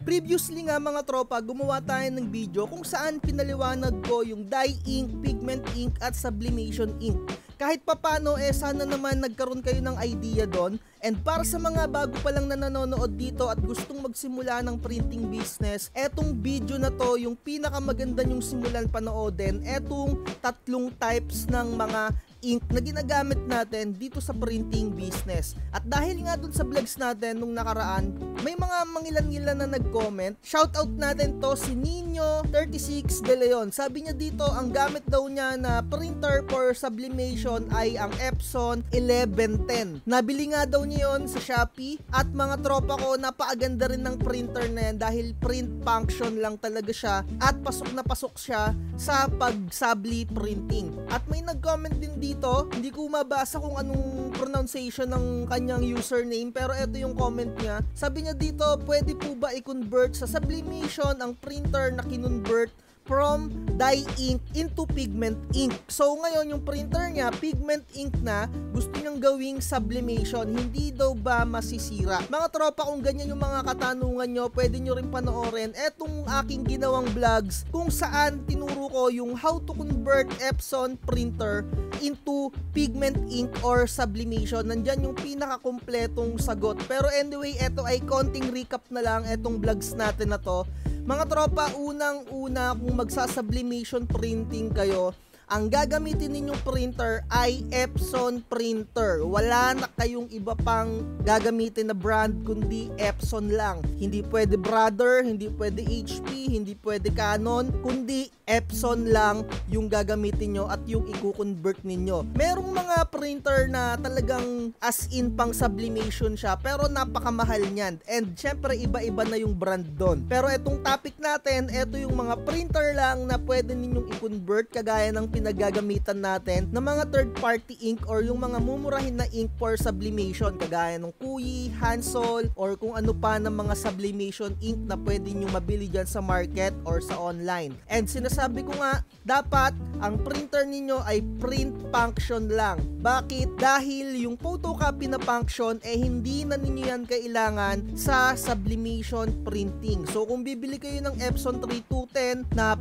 Previously nga mga tropa, gumawa tayo ng video kung saan pinaliwanag ko yung dye ink, pigment ink at sublimation ink. Kahit papano sana naman nagkaroon kayo ng idea doon. And para sa mga bago pa lang na nanonood dito at gustong magsimula ng printing business, etong video na to yung pinakamaganda nyong simulan panoodin. Etong tatlong types ng mga ink na ginagamit natin dito sa printing business. At dahil nga dun sa vlogs natin nung nakaraan, may mga mangilan-ngilan na nag-comment. Shoutout natin to si Nino36 De Leon. Sabi niya dito, ang gamit daw niya na printer for sublimation ay ang Epson 1110. Nabili nga daw niya yun sa Shopee. At mga tropa ko, napakaganda rin ng printer na yan dahil print function lang talaga siya at pasok na pasok siya sa pag-subli printing. At may nag-comment din dito, hindi ko mabasa kung anong pronunciation ng kanyang username, pero ito yung comment niya. Sabi niya dito, pwede po ba i-convert sa sublimation ang printer na kinonvert from dye ink into pigment ink? So ngayon yung printer niya, pigment ink na, gusto niyang gawing sublimation, hindi daw ba masisira? Mga tropa, kung ganyan yung mga katanungan nyo, pwede nyo rin panoorin etong aking ginawang vlogs kung saan tinuro ko yung how to convert Epson printer into pigment ink or sublimation. Nandyan yung pinakakumpletong sagot. Pero anyway, eto ay konting recap na lang etong vlogs natin na to. Mga tropa, unang-una kung magsa-sublimation printing kayo, ang gagamitin ninyong printer ay Epson printer. Wala na kayong iba pang gagamitin na brand kundi Epson lang. Hindi pwede Brother, hindi pwede HP, hindi pwede Canon, kundi Epson lang yung gagamitin nyo at yung i-convert ninyo. Merong mga printer na talagang as in pang sublimation siya pero napakamahal niyan. And syempre iba-iba na yung brand doon. Pero etong topic natin, eto yung mga printer lang na pwede ninyong i-convert kagaya ng pinagagamitan natin ng mga third party ink or yung mga mumurahin na ink for sublimation kagaya ng Kuyi, Hansol or kung ano pa ng mga sublimation ink na pwede nyo mabili dyan sa market or sa online. And sinasabi ko nga, dapat ang printer ninyo ay print function lang. Bakit? Dahil yung photocopy na function hindi na ninyo yan kailangan sa sublimation printing. So kung bibili kayo ng Epson 3210 na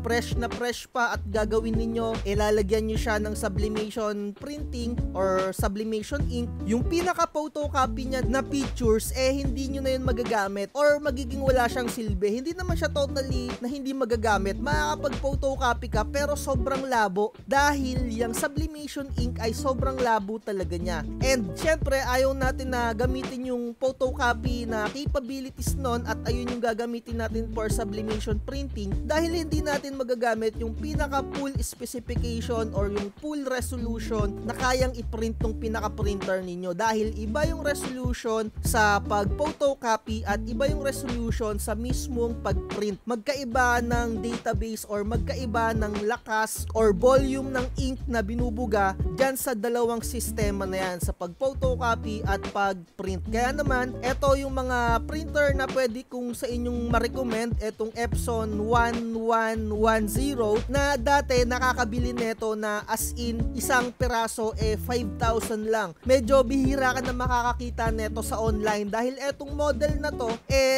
fresh pa at gagawin ninyo, lalagyan nyo siya ng sublimation printing or sublimation ink, yung pinaka photocopy niya na pictures hindi nyo na yun magagamit or magiging wala siyang silbi. Hindi naman siya totally na hindi magagamit. Makakapag photocopy ka pero sobrang labo dahil yung sublimation ink ay sobrang labo talaga niya. And syempre ayaw natin na gamitin yung photocopy na capabilities nun at ayun yung gagamitin natin for sublimation printing dahil hindi natin magagamit yung pinaka full specification or yung full resolution na kayang i-print ng pinaka-printer ninyo dahil iba yung resolution sa pag-photocopy at iba yung resolution sa mismong pag-print. Magkaiba ng database or magkaiba ng lakas or volume ng ink na binubuga dyan sa dalawang sistema na yan, sa pag-photocopy at pag-print. Kaya naman, ito yung mga printer na pwede kong sa inyong ma-recommend, etong Epson 1110 na dati nakakabili neto na as in isang piraso 5,000 lang. Medyo bihira ka na makakakita neto sa online dahil etong model na to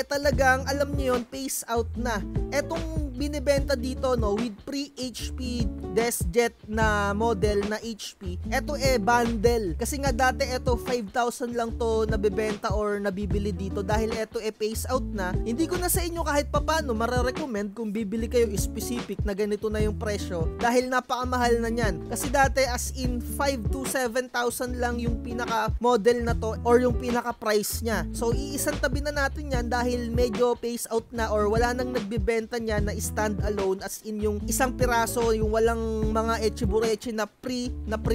talagang alam niyo yun, phase out na. Etong binibenta dito with pre-HP DeskJet na model na HP, eto bundle. Kasi nga dati eto 5,000 lang to nabebenta or nabibili dito dahil eto phase out na. Hindi ko na sa inyo kahit papano mararecommend kung bibili kayo specific na ganito na yung presyo dahil napakamahal na niyan. Kasi dati as in 5 to 7,000 lang yung pinaka model na to or yung pinaka price niya. So iisang tabi na natin yan dahil medyo phase out na or wala nang nagbebenta niya na stand alone as in yung isang piraso, yung walang mga echibureche na pre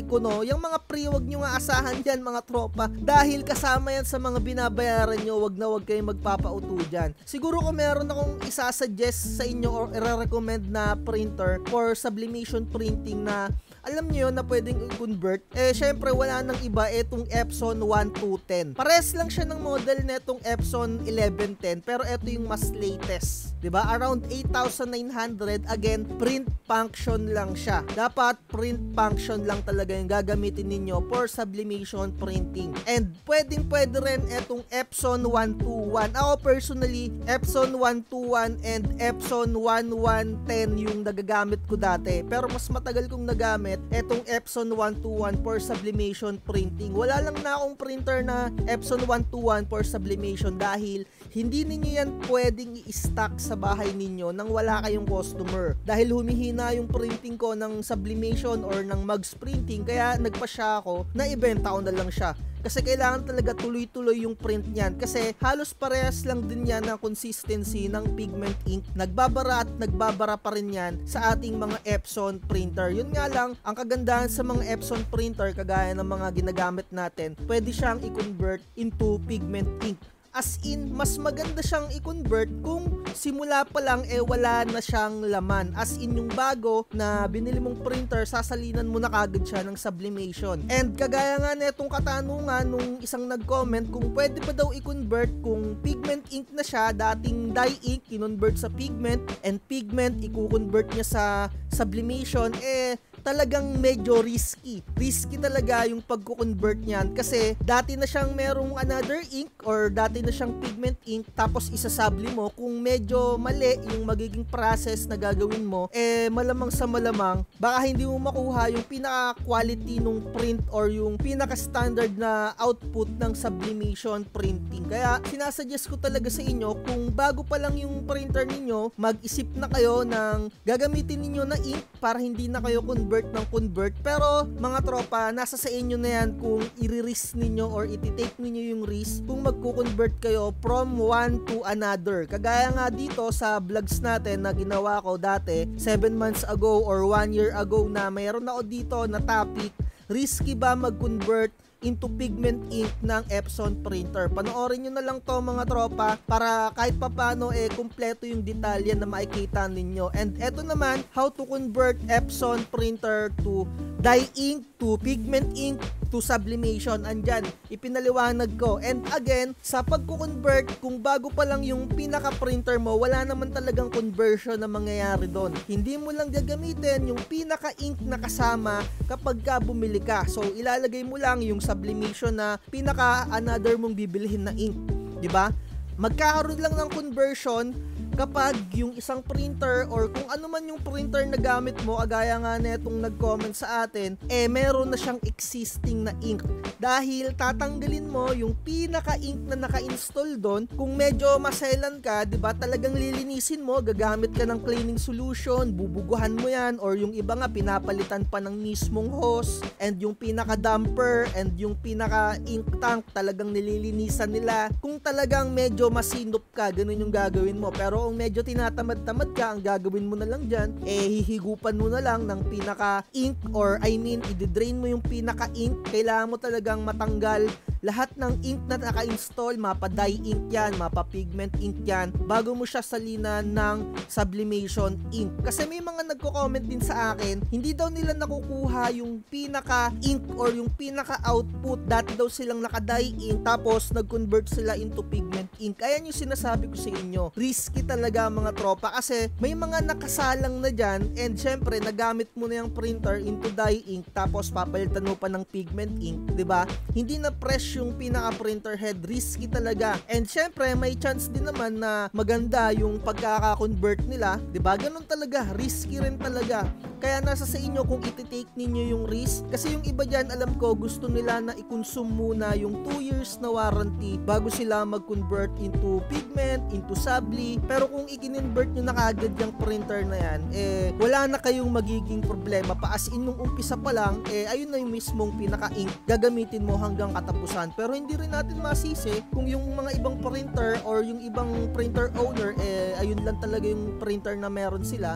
kuno. Yung mga pre, wag nyo nga asahan dyan mga tropa dahil kasama yan sa mga binabayaran nyo. Wag na wag kayong magpapauto dyan. Siguro kung meron akong isasuggest sa inyo or i-recommend na printer for sublimation printing na alam nyo yun na pwedeng i-convert, syempre wala nang iba etong Epson 1210. Pares lang siya ng model netong Epson 1110 pero ito yung mas latest. 'Di ba? Around 8,900. Again, print function lang siya. Dapat print function lang talaga yung gagamitin ninyo for sublimation printing. And pwede rin etong Epson 121. Ako personally, Epson 121 and Epson 1110 yung nagagamit ko dati. Pero mas matagal kong nagamit etong Epson 121 for sublimation printing. Wala lang na akong printer na Epson 121 for sublimation dahil hindi ninyo yan pwedeng i-stock sa bahay ninyo nang wala kayong customer. Dahil humihina yung printing ko ng sublimation or ng mugs printing, kaya nagpasya ako na ibenta ko na lang siya. Kasi kailangan talaga tuloy-tuloy yung print niyan. Kasi halos parehas lang din yan ng consistency ng pigment ink. Nagbabara at nagbabara pa rin yan sa ating mga Epson printer. Yun nga lang, ang kagandahan sa mga Epson printer, kagaya ng mga ginagamit natin, pwede siyang i-convert into pigment ink. As in, mas maganda siyang i-convert kung simula pa lang wala na siyang laman. As in, yung bago na binili mong printer, sasalinan mo na kagad siya ng sublimation. And kagaya nga netong katanungan nung isang nag-comment kung pwede pa daw i-convert kung pigment ink na siya, dating dye ink, kinonvert sa pigment, and pigment, i-convert niya sa sublimation, talagang medyo risky. Risky talaga yung pagko-convert niyan kasi dati na siyang merong another ink or dati na siyang pigment ink tapos isasublim mo. Kung medyo mali yung magiging process na gagawin mo, malamang sa malamang baka hindi mo makuha yung pinaka-quality nung print or yung pinaka-standard na output ng sublimation printing. Kaya sinasuggest ko talaga sa inyo, kung bago pa lang yung printer ninyo, mag-isip na kayo ng gagamitin ninyo na ink para hindi na kayo convert ng convert. Pero mga tropa, nasa sa inyo na yan kung i-risk ninyo or iti-take ninyo yung risk kung magko-convert kayo from one to another. Kagaya nga dito sa vlogs natin na ginawa ko dati 7 months ago or 1 year ago, na mayroon ako dito na topic, risky ba mag-convert into pigment ink ng Epson printer. Panoorin nyo na lang to mga tropa para kahit papano kumpleto yung detalye na makikita ninyo. And eto naman, how to convert Epson printer to dye ink to pigment ink to sublimation. Andyan, ipinaliwanag ko. And again, sa pagko-convert, kung bago pa lang yung pinaka-printer mo, wala naman talagang conversion na mangyayari doon. Hindi mo lang gagamitin yung pinaka-ink na kasama kapag ka bumili ka. So, ilalagay mo lang yung sublimation na pinaka-another mong bibilihin na ink. 'Di ba? Magkakaroon lang ng conversion kapag yung isang printer or kung ano man yung printer na gamit mo, kagaya nga netong nag-comment sa atin, meron na siyang existing na ink. Dahil tatanggalin mo yung pinaka-ink na naka-install doon. Kung medyo maselan ka, 'di ba? Talagang lilinisin mo, gagamit ka ng cleaning solution, bubuguhan mo 'yan, or yung iba nga pinapalitan pa ng mismong hose, and yung pinaka-damper and yung pinaka-ink tank talagang nililinisan nila. Kung talagang medyo masinop ka, ganun yung gagawin mo. Pero kung medyo tinatamad-tamad ka, ang gagawin mo na lang dyan, hihigupan mo na lang ng pinaka-ink, or i-drain mo yung pinaka-ink. Kailangan mo talagang matanggal lahat ng ink na naka-install, mapa-dye ink yan, mapa-pigment ink yan, bago mo siya salinan ng sublimation ink. Kasi may mga nagko-comment din sa akin, hindi daw nila nakukuha yung pinaka-ink or yung pinaka-output. Dati daw silang naka-dye ink, tapos nag-convert sila into pigment ink. Ayan yung sinasabi ko sa inyo. Risky talaga mga tropa, kasi may mga nakasalang na dyan, and syempre, nagamit mo na yung printer into dye ink, tapos papalitan mo pa ng pigment ink, 'di ba? Hindi na fresh yung pinaka-printer head. Risky talaga. And syempre, may chance din naman na maganda yung pagkaka-convert nila. 'Di ba? Ganun talaga. Risky rin talaga. Kaya nasa sa inyo kung iti-take ninyo yung risk. Kasi yung iba dyan, alam ko, gusto nila na i-consume muna yung 2 years na warranty bago sila mag-convert into pigment, into subli. Pero kung i-convert nyo na kagad yung printer na yan, wala na kayong magiging problema pa. As in, nung umpisa pa lang, ayun na yung mismong pinaka-ink gagamitin mo hanggang katapusan. Pero hindi rin natin masisi kung yung mga ibang printer or yung ibang printer owner, ayun lang talaga yung printer na meron sila,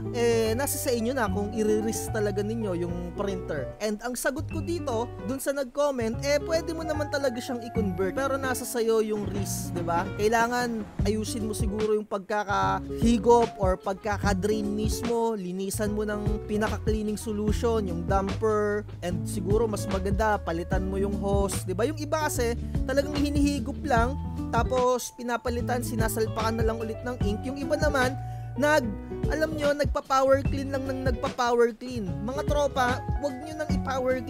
nasa sa inyo na kung i-risk talaga ninyo yung printer. And ang sagot ko dito, dun sa nag-comment, pwede mo naman talaga siyang i-convert, pero nasa sayo yung risk, 'di ba? Kailangan ayusin mo siguro yung pagkakahigop or pagkaka-drain mismo, linisan mo ng pinaka-cleaning solution, yung damper, and siguro mas maganda palitan mo yung hose, 'di ba? Yung iba kasi talagang hinihigop lang, tapos pinapalitan, sinasalpakan na lang ulit ng ink. Yung iba naman, nagpa-power clean lang ng nagpa-power clean. Mga tropa, wag nyo nang i-power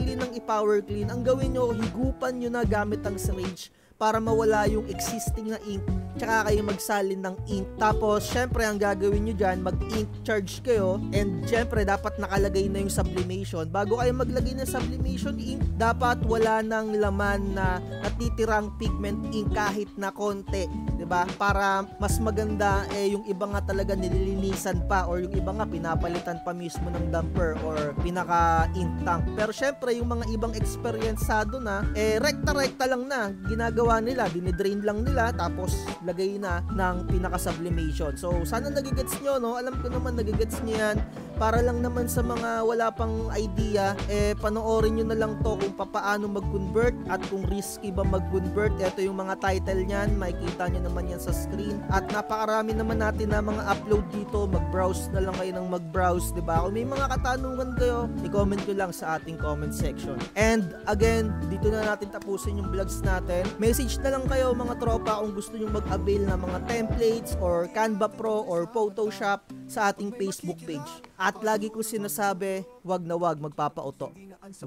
clean. Ang gawin nyo, higupan nyo na gamit ang syringe para mawala yung existing na ink, tsaka kayo magsalin ng ink. Tapos, syempre, ang gagawin nyo dyan, mag-ink charge kayo, and syempre, dapat nakalagay na yung sublimation. Bago kayo maglagay ng sublimation ink, dapat wala ng laman na natitirang pigment ink kahit na konti, 'di ba? Para mas maganda, yung iba nga talaga nililinisan pa, or yung iba nga pinapalitan pa mismo ng damper or pinaka-ink tank. Pero syempre, yung mga ibang experiencado na, rekta-rekta lang na ginagawa nila, dinidrain lang nila, tapos lagay na ng pinaka-sublimation. So, sana nagigets nyo, no? Alam ko naman nagigets nyo yan. Para lang naman sa mga wala pang idea, panoorin nyo na lang to kung paano mag-convert at kung risky ba mag-convert. Ito yung mga title nyan, makikita nyo naman yan sa screen. At napakarami naman natin na mga upload dito, mag-browse na lang kayo ng mag-browse, diba? Kung may mga katanungan kayo, i-comment nyo lang sa ating comment section. And again, dito na natin tapusin yung vlogs natin. Message na lang kayo mga tropa kung gusto nyo mag-avail ng mga templates or Canva Pro or Photoshop sa ating Facebook page. At lagi ko sinasabi, wag na wag magpapauto.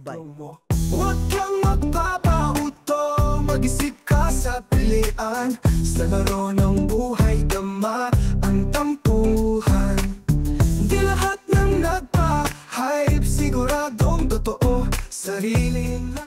Bye. Huwag kang magpapauto, mag-isip ka sa pilian. Sa laro ng buhay, dama ang tampuhan. Di lahat ng nagpa-hype, siguradong totoo, sarili na